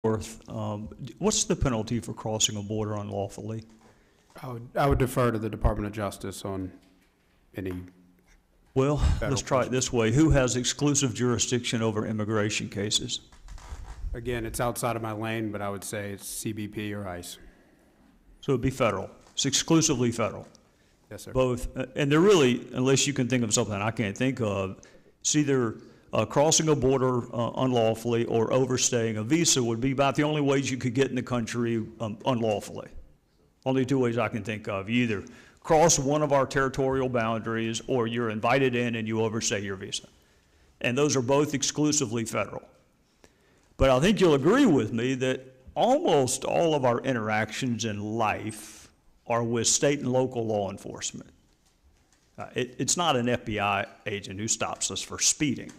What's the penalty for crossing a border unlawfully? I would defer to the Department of Justice on any. Well, let's try it this way. Who has exclusive jurisdiction over immigration cases? Again, it's outside of my lane, but I would say it's CBP or ICE. So it'd be federal. It's exclusively federal. Yes, sir. Both, and they're really, unless you can think of something I can't think of, it's either crossing a border unlawfully or overstaying a visa would be about the only ways you could get in the country unlawfully. Only two ways I can think of. You either cross one of our territorial boundaries or you're invited in and you overstay your visa. And those are both exclusively federal. But I think you'll agree with me that almost all of our interactions in life are with state and local law enforcement. It's not an FBI agent who stops us for speeding.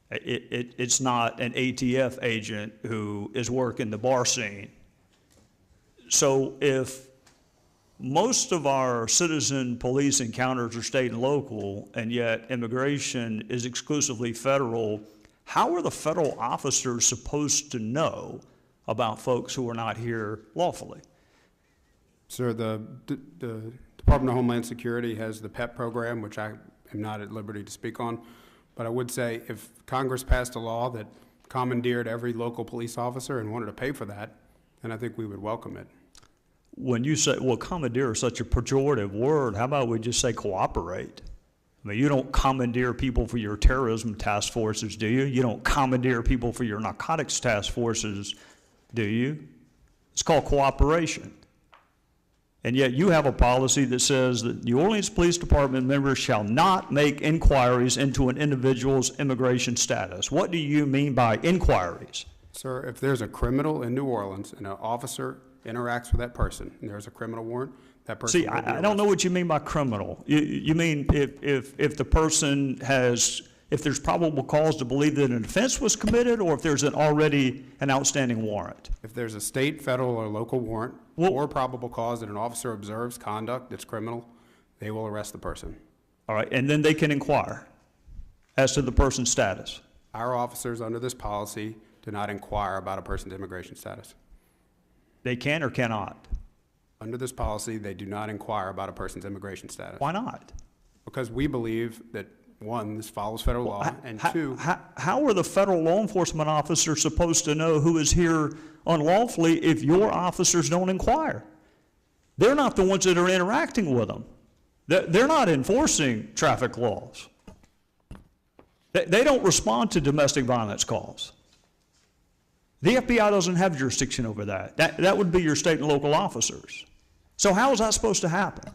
It's not an ATF agent who is working the bar scene. So if most of our citizen police encounters are state and local, and yet immigration is exclusively federal, how are the federal officers supposed to know about folks who are not here lawfully? Sir, the Department of Homeland Security has the PEP program, which I am not at liberty to speak on. But I would say if Congress passed a law that commandeered every local police officer and wanted to pay for that, then I think we would welcome it. When you say, well, commandeer is such a pejorative word, how about we just say cooperate? I mean, you don't commandeer people for your terrorism task forces, do you? You don't commandeer people for your narcotics task forces, do you? It's called cooperation. And yet you have a policy that says that New Orleans Police Department members shall not make inquiries into an individual's immigration status. What do you mean by inquiries? Sir, if there's a criminal in New Orleans and an officer interacts with that person and there's a criminal warrant, that person. See, I don't know what you mean by criminal. You mean if the person has, if there's probable cause to believe that an offense was committed, or if there's already an outstanding warrant? If there's a state, federal, or local warrant or probable cause that an officer observes conduct that's criminal, they will arrest the person. All right, and then they can inquire as to the person's status. Our officers under this policy do not inquire about a person's immigration status. They can or cannot? Under this policy, they do not inquire about a person's immigration status. Why not? Because we believe that, one, this follows federal law, and two... How are the federal law enforcement officers supposed to know who is here unlawfully if your officers don't inquire? They're not the ones that are interacting with them. They're not enforcing traffic laws. They don't respond to domestic violence calls. The FBI doesn't have jurisdiction over that. That would be your state and local officers. So how is that supposed to happen?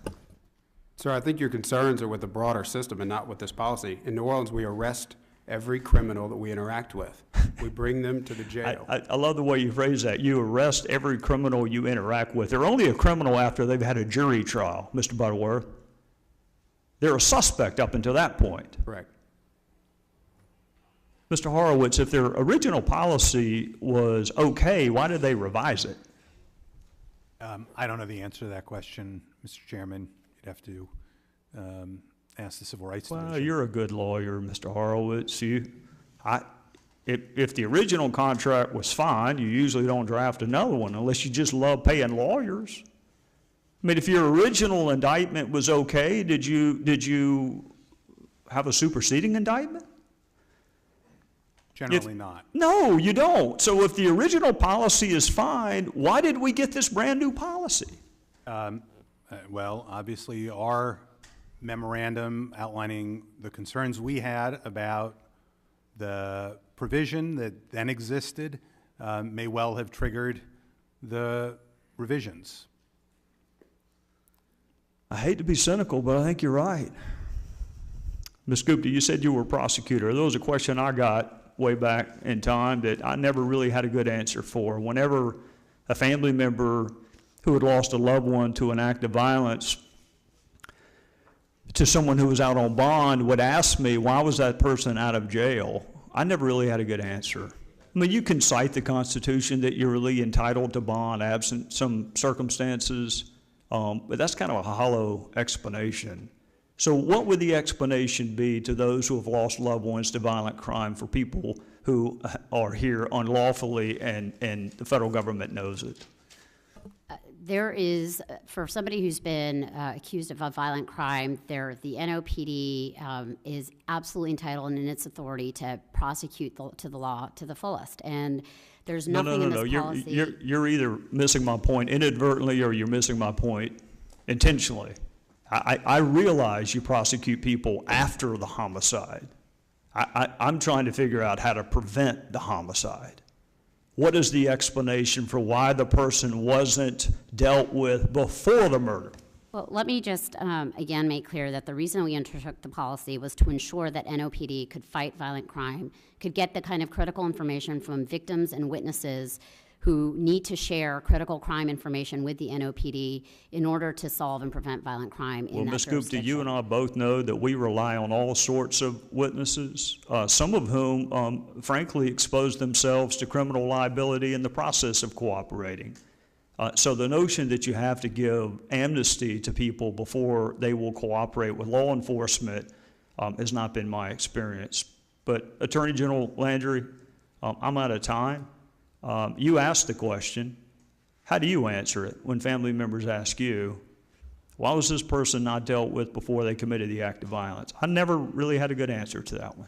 Sir, I think your concerns are with the broader system and not with this policy. In New Orleans, we arrest every criminal that we interact with. We bring them to the jail. I love the way you phrase that. You arrest every criminal you interact with. They're only a criminal after they've had a jury trial, Mr. Butterworth. They're a suspect up until that point. Correct. Mr. Horowitz, if their original policy was okay, why did they revise it? I don't know the answer to that question, Mr. Chairman. You'd have to ask the Civil Rights Division. Well, you're a good lawyer, Mr. Horowitz. If the original contract was fine, you usually don't draft another one unless you just love paying lawyers. I mean, if your original indictment was okay, did you have a superseding indictment? Generally not. No, you don't. So if the original policy is fine, why did we get this brand new policy? Well, obviously our memorandum outlining the concerns we had about the provision that then existed may well have triggered the revisions. I hate to be cynical, but I think you're right. Ms. Gupta, you said you were a prosecutor. There was a question I got way back in time that I never really had a good answer for. Whenever a family member who had lost a loved one to an act of violence to someone who was out on bond would ask me, why was that person out of jail? I never really had a good answer. I mean, you can cite the Constitution that you're really entitled to bond absent some circumstances, but that's kind of a hollow explanation. So what would the explanation be to those who have lost loved ones to violent crime for people who are here unlawfully, and the federal government knows it. There is, for somebody who's been accused of a violent crime, the NOPD is absolutely entitled and in its authority to prosecute to the law to the fullest. And there's nothing in this policy. You're either missing my point inadvertently or you're missing my point intentionally. I realize you prosecute people after the homicide. I'm trying to figure out how to prevent the homicide. What is the explanation for why the person wasn't dealt with before the murder? Well, let me just, again, make clear that the reason we undertook the policy was to ensure that NOPD could fight violent crime, could get the kind of critical information from victims and witnesses who need to share critical crime information with the NOPD in order to solve and prevent violent crime in that Ms. Gupta, jurisdiction. you and I both know that we rely on all sorts of witnesses, some of whom, frankly, expose themselves to criminal liability in the process of cooperating. So the notion that you have to give amnesty to people before they will cooperate with law enforcement has not been my experience. But Attorney General Landry, I'm out of time. You asked the question. How do you answer it when family members ask you, why was this person not dealt with before they committed the act of violence? I never really had a good answer to that one.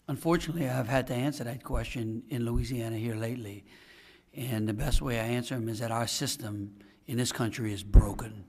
Unfortunately, I've had to answer that question in Louisiana here lately. And the best way I answer them is that our system in this country is broken.